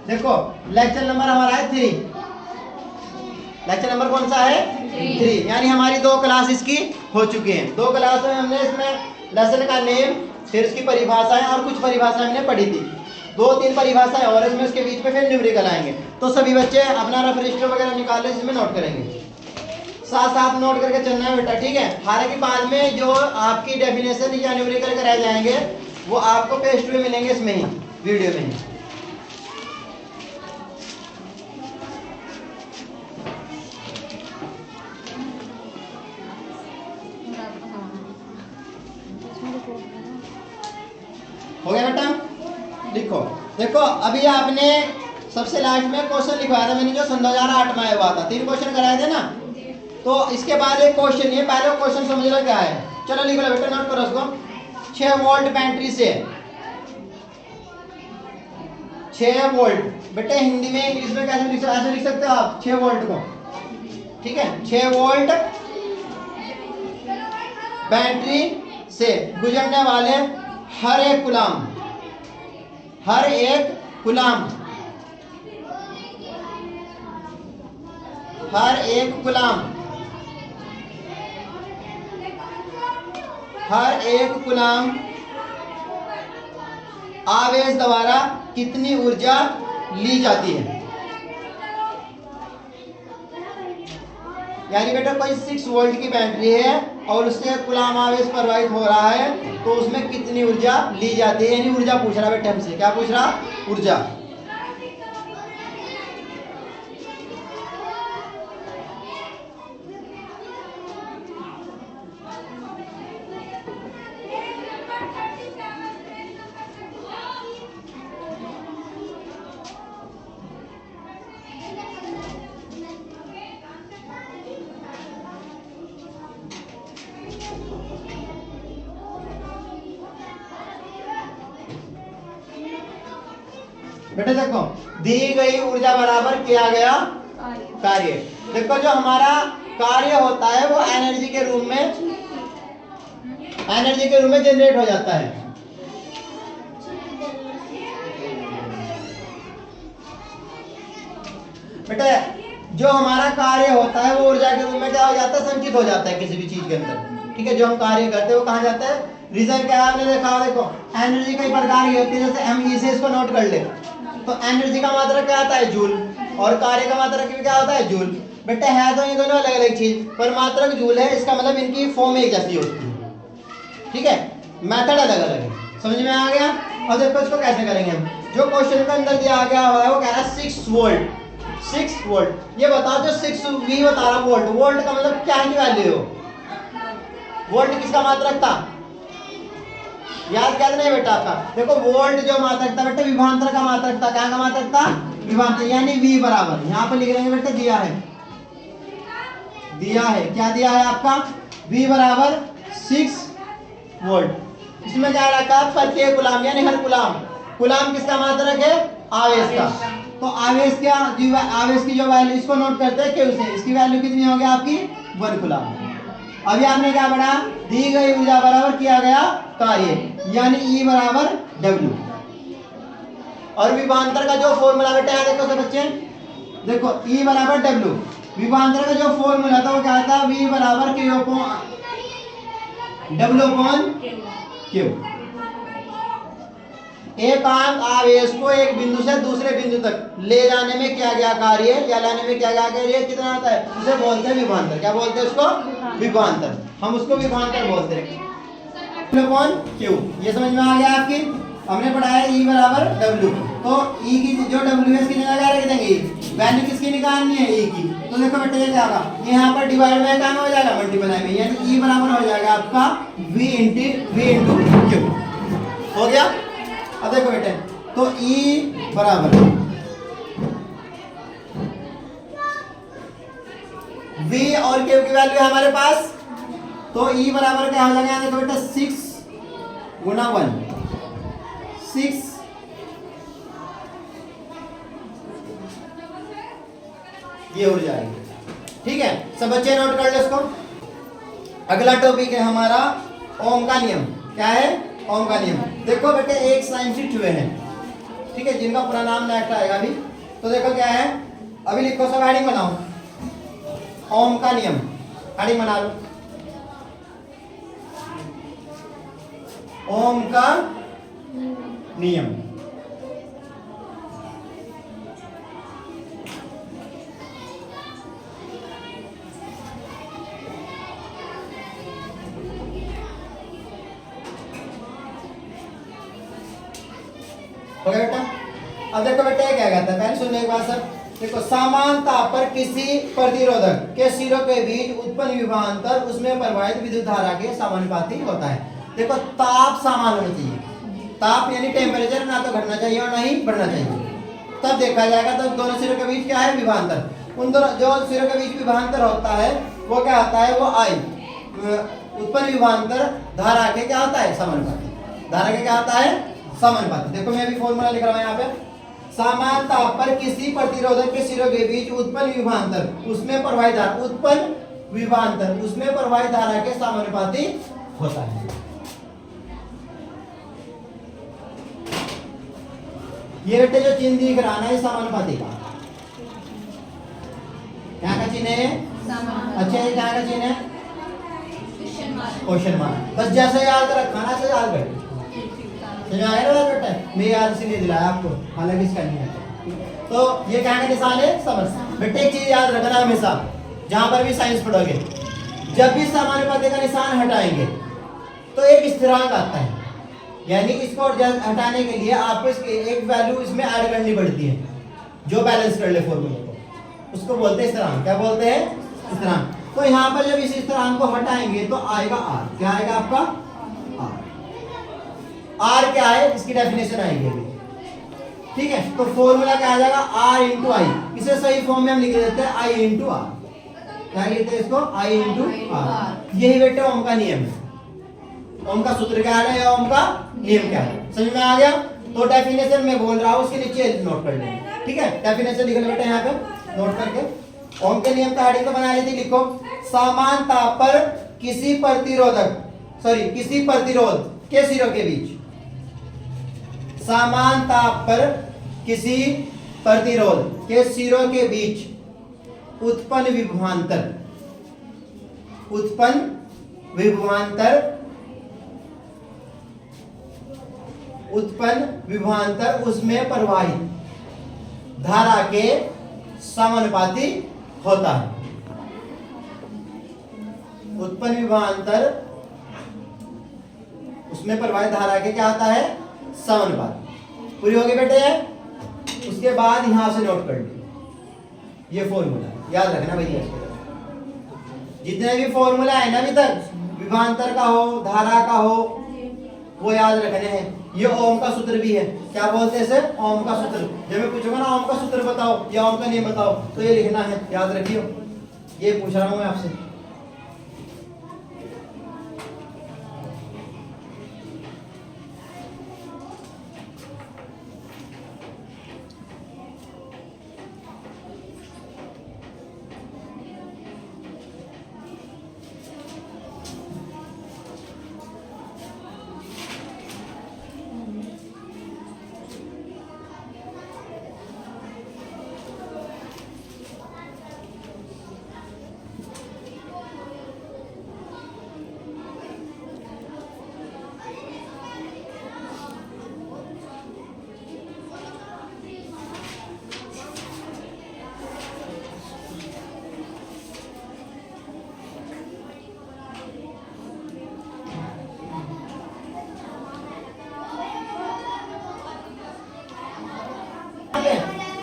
देखो lecture number हमारा है 3। लेक्चर नंबर कौन सा है? 3। यानी हमारी 2 क्लास इसकी हो चुकी हैं। 2 क्लास में हमने इसमें लेसन का नेम, फिर उसकी परिभाषाएं और कुछ परिभाषाएं हमने पढ़ी थी। 2-3 परिभाषाएं और इसमें उसके बीच में फिर न्यूमेरिकल आएंगे। तो सभी बच्चे अपना रफ रजिस्टर वगैरह निकाल लें, जिसमें नोट करेंगे, साथ साथ नोट करके चलना है बेटा, ठीक है। हालांकि बाद में जो आपकी डेफिनेशन या न्यूमेरिकल कराए जाएंगे वो आपको पेज 2 में मिलेंगे, इसमें ही वीडियो में ही। हो गया बेटा? लिखो। देखो अभी आपने सबसे लास्ट में क्वेश्चन लिखवाया था मैंने, जो सन 2008 में आया हुआ था। 3 क्वेश्चन कराए थे ना, तो इसके बाद एक क्वेश्चन ये, पहले क्वेश्चन समझ लो क्या है। चलो लिख लो बेटा, नोट करो उसको। 6 वोल्ट बैटरी से 6 वोल्ट, बेटे हिंदी में इंग्लिश में कैसे लिख सकते हो आप 6 वोल्ट को, ठीक है। 6 वोल्ट बैटरी से गुजरने वाले हर एक कूलाम, हर एक कूलाम, हर एक कूलाम, हर एक कूलाम आवेश द्वारा कितनी ऊर्जा ली जाती है। यानी बेटा कोई 6 वोल्ट की बैटरी है और उससे कूलाम आवेश प्रवाहित हो रहा है, तो उसमें कितनी ऊर्जा ली जाती है। यानी ऊर्जा पूछ रहा बेटा हमसे, क्या पूछ रहा? ऊर्जा। बेटा देखो, दी गई ऊर्जा बराबर किया गया कार्य। देखो जो हमारा कार्य होता है वो एनर्जी के रूप में जनरेट हो जाता है। बेटा जो हमारा कार्य होता है वो ऊर्जा के रूप में क्या हो जाता है? संचित हो जाता है किसी भी चीज के अंदर, ठीक है। जो हम कार्य करते हैं वो कहाँ जाता है? रीजन क्या है आपने देखा, देखो एनर्जी कई प्रकार की होती है। जैसे हम इसे इसको नोट कर ले, तो एनर्जी का मात्रक क्या आता है? जूल, और कार्य का मात्रक भी क्या होता है? जूल। बेटे है तो ये दोनों अलग अलग चीज, पर मात्रक जूल है, इसका मतलब इनकी फॉर्म एक जैसी होती है, ठीक है। मेथड अलग अलग है, समझ में आ गया? और देखो इसको कैसे करेंगे हम। जो क्वेश्चन के अंदर दिया गया हुआ है वो कह रहा है 6 वोल्ट, 6 वोल्ट। ये बताओ जो 6V बता रहा वोल्ट, वोल्ट का मतलब क्या की वैल्यू हो? वोल्ट किसका मात्रक था? याद क्या नहीं बेटा आपका? देखो वोल्ट जो मात्रक था बेटा विभवांतर का मात्रक था। क्या का मात्रक था? विभवांतर। यानी V बराबर, यहाँ पर लिख लेंगे बेटा, दिया है, क्या दिया है आपका? V बराबर 6 वोल्ट। इसमें क्या रखा? प्रत्येक कूलाम, यानी हर कूलाम। कूलाम किसका मात्रक है? आवेश का। तो आवेश क्या, आवेश की जो वैल्यू, इसको नोट करते हैं Q से, इसकी वैल्यू कितनी होगी आपकी? 1 कूलाम। अभी आपने क्या पढ़ा? दी गई ऊर्जा बराबर किया गया कार्य, यानी E बराबर W। और विभवांतर का जो फॉर्मूला बेटा है, देखो सब बच्चे, देखो E बराबर W। विभवांतर का जो फॉर्मूला था वो क्या था? V बराबर Q W अपॉन Q। एक आवेश को एक बिंदु से दूसरे बिंदु तक ले जाने में किया गया कार्य या लाने में किया गया कार्य कितना आता है? उसे बोलते हैं विभवांतर। क्या बोलते हैं उसको? विभवांतर। हम उसको विभवांतर बोलते हैं। Q, ये समझ में आ गया आपकी? हमने पढ़ाया E बराबर W। तो E की जो W है इसकी जगह रख देंगे, वैल्यू किसकी निकालनी है? E की। तो देखो बेटा ये क्या होगा, यहाँ पर डिवाइड में काम हो जाएगा, मल्टीप्लाई में, यानी E बराबर हो जाएगा आपका V इंटू Q। हो गया? अब देखो बेटे, तो E बराबर V और Q की वैल्यू है हमारे पास, तो E बराबर क्या हो जाएगा? देखो बेटा 6 गुना 1, 6 ये हो जाएगी, ठीक है। सब बच्चे नोट कर लो इसको। अगला टॉपिक है हमारा ओम का नियम। क्या है? ओम का नियम। देखो बेटे एक साइन से हुए हैं, ठीक है, जिनका पूरा नाम नेक्स्ट आएगा अभी। तो देखो क्या है, अभी लिखो सब हेडिंग बनाओ, ओम का नियम, हेडिंग बना लो, ओम का नियम। हो गया बेटा। अब देखो बेटा ये क्या कहता है, पहले सुनने के बाद सब देखो, समान ताप पर किसी प्रतिरोधक के सिरों के बीच उत्पन्न विभवांतर उसमें प्रवाहित विद्युत धारा के समानुपाती होता है। देखो ताप समान होना चाहिए, ताप यानी टेम्परेचर ना तो घटना चाहिए और ना ही बढ़ना चाहिए, तब देखा जाएगा। तो दोनों सिरों के बीच क्या है, विभवांतर। उन दोनों जो सिरों के बीच विभवांतर होता है वो क्या होता है, वो आई उत्पन्न विभवांतर धारा के क्या होता है, समानुपाती। धारा के क्या होता है, समानुपाती। देखो मैं अभी फॉर्मूला लिख रहा हूं यहाँ पे, समान ताप पर किसी प्रतिरोधक के सिरों के बीच उत्पन्न विभवांतर उसमें प्रवाहित धारा, उत्पन्न विभवांतर उसमें प्रवाहित धारा के समानुपाती होता है। ये बेटे जो चिन्ह दिख रहा है, समानुपाती का क्या का चिन्ह है, अच्छा ये क्या का चिन्ह है, क्वेश्चन मार्क। बस जैसे याद रखना ना, से याद कर बेटा, मैं याद से नहीं दिलाया आपको, हालांकि इसका नहीं है। तो ये क्या का निशान है, समझ। बेटे एक चीज याद रखना हमेशा, जहां पर भी साइंस पढ़ोगे, जब भी समानुपाती का निशान हटाएंगे तो एक स्थिरांक आता है, यानी इसको हटाने के लिए आपको एक वैल्यू इसमें ऐड करनी पड़ती है जो बैलेंस कर ले फॉर्मूले को, उसको बोलते हैं स्थिरांक। क्या बोलते हैं, स्थिरांक। तो यहाँ पर जब इस स्थिरांक को हटाएंगे तो आएगा आर। क्या आएगा आपका, आर। आर क्या है, इसकी डेफिनेशन आएगी अभी, ठीक है। तो फॉर्मूला क्या आ जाएगा, आर इंटू आई। इसे सही फॉर्म में हम लिख देते हैं आई इंटू आर। क्या लिखते हैं इसको, आई इंटू आर। यही बेटे ओम का नियम है। ओम का सूत्र क्या है या ओम का नियम क्या है, समझ में आ गया। तो डेफिनेशन में बोल रहा हूं, उसके नीचे नोट कर लेंगे, ठीक है। डेफिनेशन लिख लो बेटा यहाँ पे नोट करके। ओम के नियम का हेडिंग तो बना लेती, लिखो समान ताप पर किसी किसी प्रतिरोध के सिरों के बीच, समान ताप पर किसी प्रतिरोध के सिरों के बीच उत्पन्न विभवांतर उसमें प्रवाहित धारा के समानुपाती होता है। उत्पन्न विभवांतर उसमें प्रवाहित धारा के क्या होता है, समानुपाती। पूरी होगी बेटे। उसके बाद यहां से नोट कर ली, ये फॉर्मूला याद रखना भैया। जितने भी फॉर्मूला है ना अभी तक, विभवांतर का हो, धारा का हो, वो याद रखने हैं। ये ओम का सूत्र भी है, क्या बोलते हैं इसे, ओम का सूत्र। जब मैं पूछूंगा ना ओम का सूत्र बताओ या ओम का नियम बताओ, तो ये लिखना है, याद रखियो। ये पूछ रहा हूं मैं आपसे।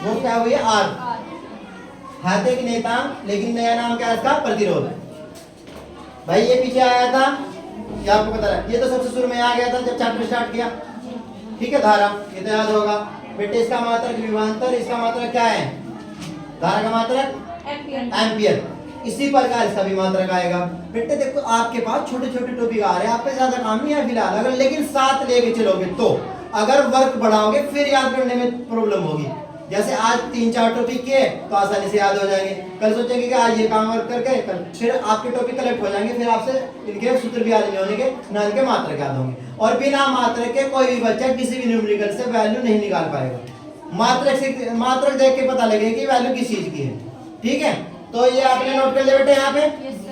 वो क्या हुई, आर है तो एक नेता, लेकिन नया नाम क्या है इसका, प्रतिरोध। भाई ये पीछे आया था, क्या आपको पता है, ये तो सबसे शुरू में आ गया था जब चैप्टर स्टार्ट किया, ठीक है। धारा ये तो याद होगा बेटे, इसका मात्रक विभवांतर, इसका मात्रक क्या है, धारा का मात्रक एम्पियर। इसी प्रकार इसका भी मात्रक आएगा बेटे। देखो आपके पास छोटे छोटे टॉपिक आ रहे हैं, आप पे ज्यादा काम नहीं है फिलहाल, अगर लेकिन साथ लेके चलोगे तो, अगर वर्क बढ़ाओगे फिर याद करने में प्रॉब्लम होगी। जैसे आज 3-4 टॉपिक किए तो आसानी से याद हो जाएंगे, कल सोचेंगे कि आज ये काम वर्क करके कल फिर आपके टॉपिक कलेक्ट हो जाएंगे, फिर आपसे इनके सूत्र भी याद नहीं होंगे, ना इनके मात्रक याद होंगे। और बिना मात्रक के कोई भी बच्चा किसी भी न्यूमेरिकल से वैल्यू नहीं निकाल पाएगा। मात्रक देख के पता लगेगा कि वैल्यू किस चीज की है। ठीक है, तो ये आपने नोट कर लिया बेटे यहाँ पे,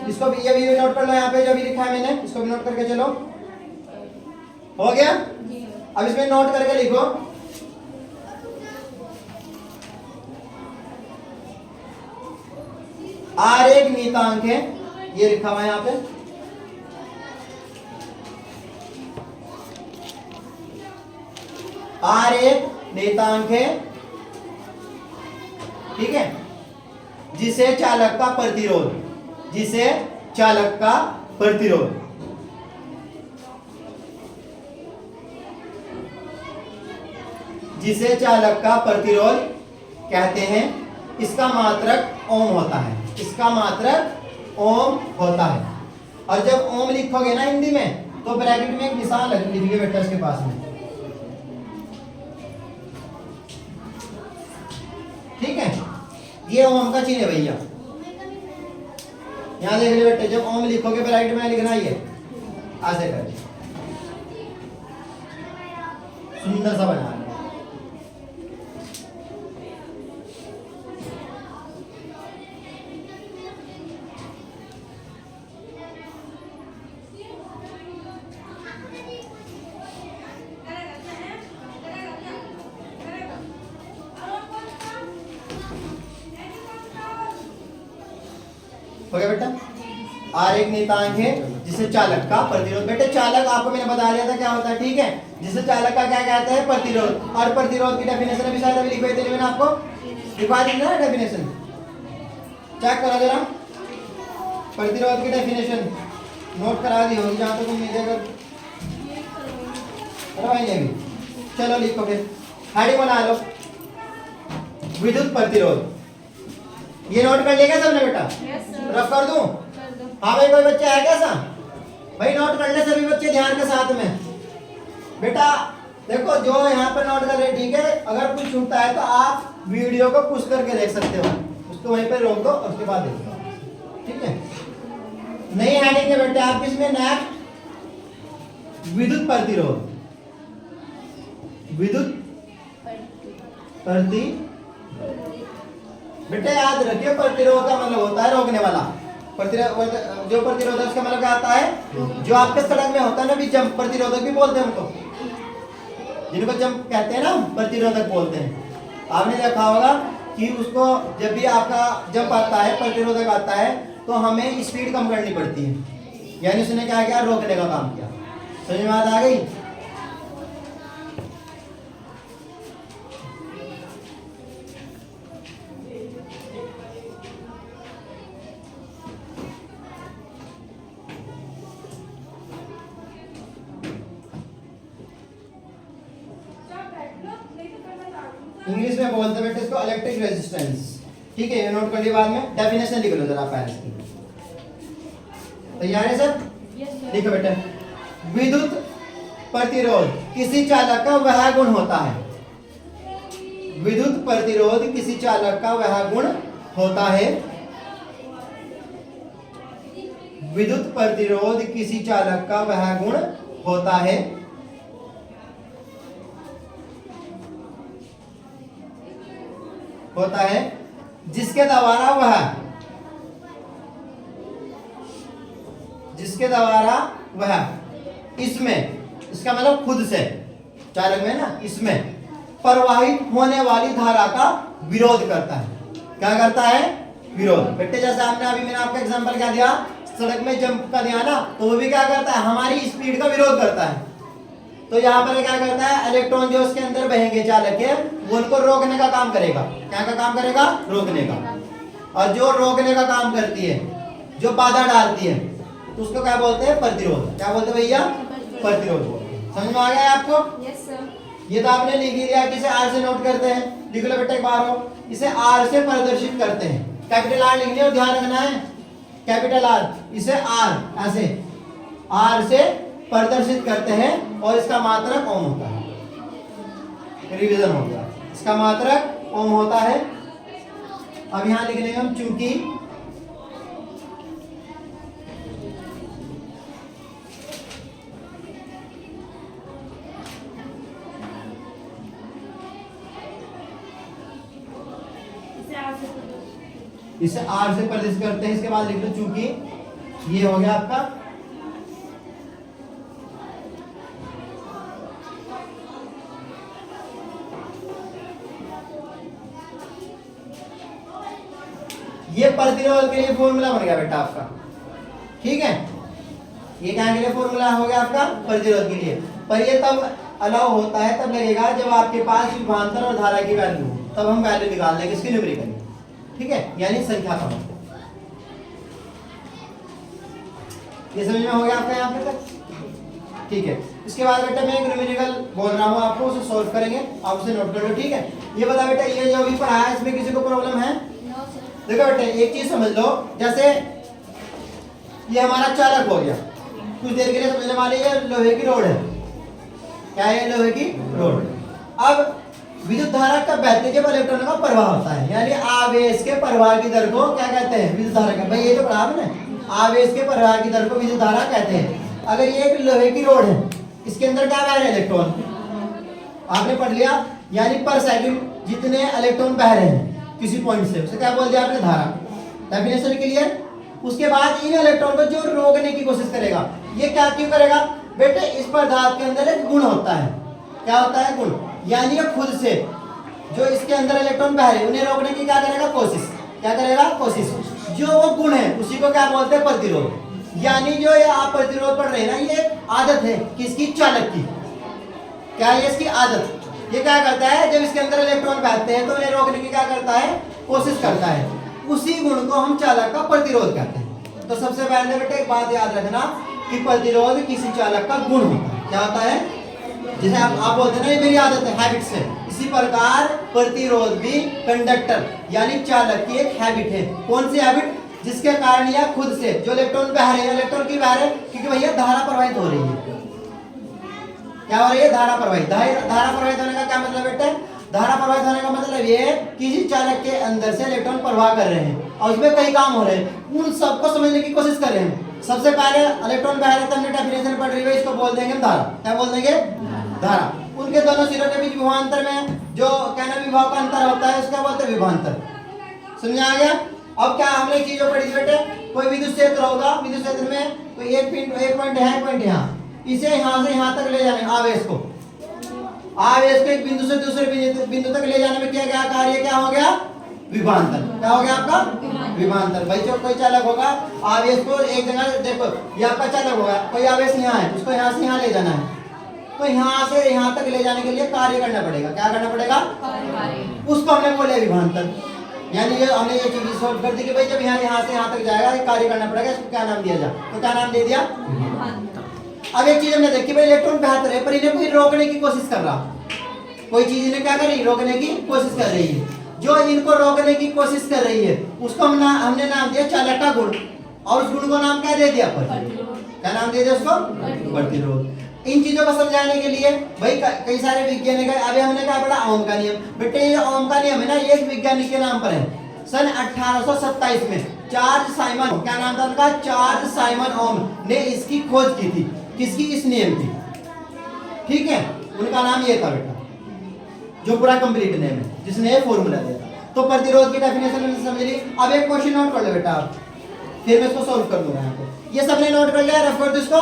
इसको भी ये भी नोट कर लो, यहाँ पे जो भी लिखा है मैंने इसको भी नोट करके चलो। हो गया? अब इसमें नोट करके लिखो R एक नियतांक है, ये लिखा हुआ है यहाँ पे। R एक नियतांक है, ठीक है, जिसे चालक का प्रतिरोध, जिसे चालक का प्रतिरोध जिसे चालक का प्रतिरोध कहते हैं, इसका मात्रक ओम होता है, इसका मात्रक ओम होता है। और जब ओम लिखोगे ना हिंदी में तो ब्रैकेट में एक निशान लिखिए बेटा इसके पास में, ठीक है, ये ओम का चिन्ह है भैया। यहां देख लीजिए बेटे, जब ओम लिखोगे ब्रैकेट में लिखना ही है, ऐसे कर सुंदर सा बना है। हो गया बेटा? R एक नियतांक है जिसे चालक का प्रतिरोध, बेटे चालक आपको मैंने बता दिया था क्या होता है, ठीक है, जिसे चालक का क्या कहते हैं, प्रतिरोध। और प्रतिरोध की डेफिनेशन अभी शायद अभी लिखवाई थी मैंने आपको, लिखवा दी ना डेफिनेशन, चेक करा जरा प्रतिरोध की डेफिनेशन, नोट करा दी होगी जहां तक उम्मीद है। करवाएंगे भी, चलो लिखो फिर, हेडिंग बना लो, विद्युत प्रतिरोध। ये नोट कर लिया क्या सबने बेटा? रफ कर दूं? हाँ भाई, कोई बच्चा है कैसा? भाई नोट कर ले सभी बच्चे ध्यान के साथ में। बेटा देखो, जो यहाँ पर नोट कर रहे, ठीक है, अगर कुछ छूटता है तो आप वीडियो को पुश करके देख सकते हो, उसको वहीं पे रोक दो और उसके बाद देखो, ठीक है। नई हेडिंग है बेटे आप किसमें, नेक्स्ट विद्युत प्रतिरोध, विद्युत प्रतिरोध। बेटे याद रखिए, प्रतिरोध का मतलब होता है रोकने वाला, जो प्रतिरोधक उसका मतलब क्या आता है, जो आपके सड़क में होता है ना भी जंप प्रतिरोधक भी बोलते हैं उनको, जिनको जंप कहते हैं ना प्रतिरोधक बोलते हैं। आपने देखा होगा कि उसको जब भी आपका जंप आता है, प्रतिरोधक आता है, तो हमें स्पीड कम करनी पड़ती है, यानी उसने क्या किया, रोकने का काम किया। समझ में बात आ गई? इंग्लिश में बोलते बेटे इसको इलेक्ट्रिक रेजिस्टेंस, ठीक है, ये नोट कर लिया, बाद में डेफिनेशन लिख लो जरा आप इसकी। तैयार है सर? लिखो बेटा, विद्युत प्रतिरोध किसी चालक का वह गुण होता है, विद्युत प्रतिरोध किसी चालक का वह गुण होता है, विद्युत प्रतिरोध किसी चालक का वह गुण होता है जिसके द्वारा वह इसमें, इसका मतलब खुद से, चालक में ना, इसमें प्रवाहित होने वाली धारा का विरोध करता है। क्या करता है? विरोध। बेटे जैसे आपने अभी मैंने आपका एग्जांपल क्या दिया, सड़क में जंप का दिया ना, तो वो भी क्या करता है, हमारी स्पीड का विरोध करता है। तो यहाँ पर क्या करता है, इलेक्ट्रॉन जो उसके अंदर बहेंगे चालक के, वो उनको रोकने का काम करेगा। क्या का काम करेगा? रोकने का। और जो रोकने का काम करती है, जो बाधा डालती है, तो उसको क्या बोलते हैं? प्रतिरोध। क्या बोलते हैं भैया? प्रतिरोध। समझ में आ गया आपको? Yes sir. ये तो आपने लिख लिया, किसे आर से नोट करते हैं, लिख लो बेटा एक बार हो, इसे आर से प्रदर्शित करते हैं। कैपिटल आर लिखनी है और ध्यान रखना है, कैपिटल आर, इसे आर ऐसे आर से प्रदर्शित करते हैं और इसका मात्रक ओम होता है। रिवीजन हो गया, इसका मात्रक ओम होता है। अब यहां लिख लेंगे हम चूंकि इसे आर से प्रदर्शित करते हैं। इसके बाद लिख लो चूंकि, ये हो गया आपका ये प्रतिरोध के लिए फॉर्मूला बन गया बेटा आपका, ठीक है। ये क्या के लिए फॉर्मूला हो गया आपका, प्रतिरोध के लिए। पर ये तब अलाउ होता है, तब लगेगा जब आपके पास विभवांतर और धारा की वैल्यू हो, तब हम वैल्यू निकाल लेंगे इसकी न्यूमेरिकल, ठीक है, यानी संख्यात्मक। ये समझ में हो गया आपका यहाँ पे तक, ठीक है। इसके बाद बेटा मैं एक न्यूमेरिकल बोल रहा हूँ आपको, उसे सॉल्व करेंगे, आप उसे नोट कर लो, ठीक है। ये बता बेटा, ये जो भी पढ़ा है इसमें किसी को प्रॉब्लम है? देखो बेटा एक चीज समझ लो, जैसे ये हमारा चालक हो गया, कुछ देर के लिए समझने वाले, ये लोहे की रोड है। क्या है? लोहे की रोड। अब विद्युत धारा कब बहती है? जब इलेक्ट्रॉनों का प्रवाह होता है, यानी आवेश के प्रवाह की दर को क्या कहते हैं? विद्युत धारा का। भाई ये जो पढ़ा आपने, आवेश के प्रवाह की दर को विद्युत धारा कहते हैं। अगर ये एक लोहे की रोड है, इसके अंदर क्या बह रहे हैं? इलेक्ट्रॉन। आपने पढ़ लिया, यानी पर सेकंड जितने इलेक्ट्रॉन बह रहे हैं किसी पॉइंट से, उसे क्या बोल दिया आपने? धारा। Definition clear. उसके बाद इन इलेक्ट्रॉन को जो रोकने की कोशिश करेगा, ये क्या क्यों करेगा बेटे? इस पदार्थ के अंदर एक गुण होता है। क्या होता है? गुण। यानी ये खुद से जो इसके अंदर इलेक्ट्रॉन बह रहे हैं उन्हें रोकने की क्या करेगा? कोशिश। क्या करेगा? कोशिश। जो वो गुण है उसी को क्या बोलते हैं? प्रतिरोध। यानी जो ये आप प्रतिरोध पढ़ रहे हैं ना, ये आदत है किसकी? चालक की। क्या है इसकी आदत? ये क्या करता है? जब इसके अंदर इलेक्ट्रॉन बहते हैं तो उन्हें रोकने की क्या करता है? कोशिश करता है। उसी गुण को हम चालक का प्रतिरोध कहते हैं। तो सबसे पहले बेटे एक बात याद रखना कि प्रतिरोध किसी चालक का गुण होता है। क्या होता है? जैसे आप बोलते हैं ना, ये मेरी आदत है, हैबिट से, इसी प्रकार प्रतिरोध भी कंडक्टर यानी चालक की एक हैबिट है। कौन सी हैबिट? जिसके कारण यह खुद से जो इलेक्ट्रॉन बह रहे हैं, इलेक्ट्रॉन की बह रहे हैं क्योंकि भैया धारा प्रवाहित हो रही है। क्या हो रही है? धारा प्रवाहित। धारा प्रवाहित होने का क्या मतलब बेटा? धारा प्रवाहित होने का मतलब ये है किसी चालक के अंदर से इलेक्ट्रॉन प्रवाह कर रहे हैं और उसमें कई काम हो रहे हैं, उन सबको समझने की कोशिश कर रहे हैं। सबसे पहले इलेक्ट्रॉन बह रहे हैं, हमने डेफिनेशन पढ़ रही है, इसको बोल देंगे हम धारा। क्या बोल देंगे? धारा। उनके दोनों सिरों के बीच विभवांतर में जो कहना विभव का अंतर होता है उसका बोलते हैं विभवांतर। समझ आ गया? अब क्या हमने एक चीज पढ़ी थी बेटे, कोई विद्युत क्षेत्र होगा, विद्युत क्षेत्र में तो एक पॉइंट है, पॉइंट यहाँ, इसे यहाँ से यहाँ तक ले जाने, आवेश को एक बिंदु से दूसरे बिंदु तक ले जाने में क्या क्या कार्य क्या हो गया? विभवांतर। क्या हो गया आपका? विभवांतर। भाई जो कोई चालक होगा आवेश को एक जगह, देखो ये आपका चालक होगा, कोई आवेश यहाँ है, उसको यहाँ से यहाँ ले जाना है, तो यहाँ से यहाँ तक ले जाने के लिए कार्य करना पड़ेगा। क्या करना पड़ेगा? उसको हमने बोले विभवांतर। यानी ये हमने ये चीज सॉल्व कर दी कि भाई जब यहाँ से यहाँ तक जाएगा ये कार्य करना पड़ेगा, इसको क्या नाम दिया जाए? तो क्या नाम दे दिया? अब एक चीज हमने देखी, भाई इलेक्ट्रॉन बेहतर है पर इन्हें कोई रोकने की कोशिश कर रहा, कोई चीज इन्हें क्या कर रही? रोकने की कोशिश कर रही है। जो इनको रोकने की कोशिश कर रही है उसको हमने नाम दिया चालक का गुण, और उस गुण को नाम क्या दे दिया? प्रतिरोध। क्या नाम दे दिया उसको? प्रतिरोध। इन चीजों को समझाने के लिए भाई कई सारे वैज्ञानिक, अभी हमने कहा बड़ा ओम का नियम। बेटे ये ओम का नियम है ना, ये एक वैज्ञानिक के नाम पर है। सन 1827 में चार्ल्स साइमन, क्या नाम था उनका? चार्ल्स साइमन ओम ने इसकी खोज की थी। किसकी? इस नियम की। ठीक है, उनका नाम ये था बेटा, जो पूरा कंप्लीट नेम है, जिसने ये फॉर्मूला दिया था। तो प्रतिरोध की डेफिनेशन समझ ली। अब एक क्वेश्चन नोट कर लो बेटा आप, फिर मैं इसको सॉल्व कर दूंगा यहाँ पे। ये सबने नोट कर लिया? रफ कर दो इसको।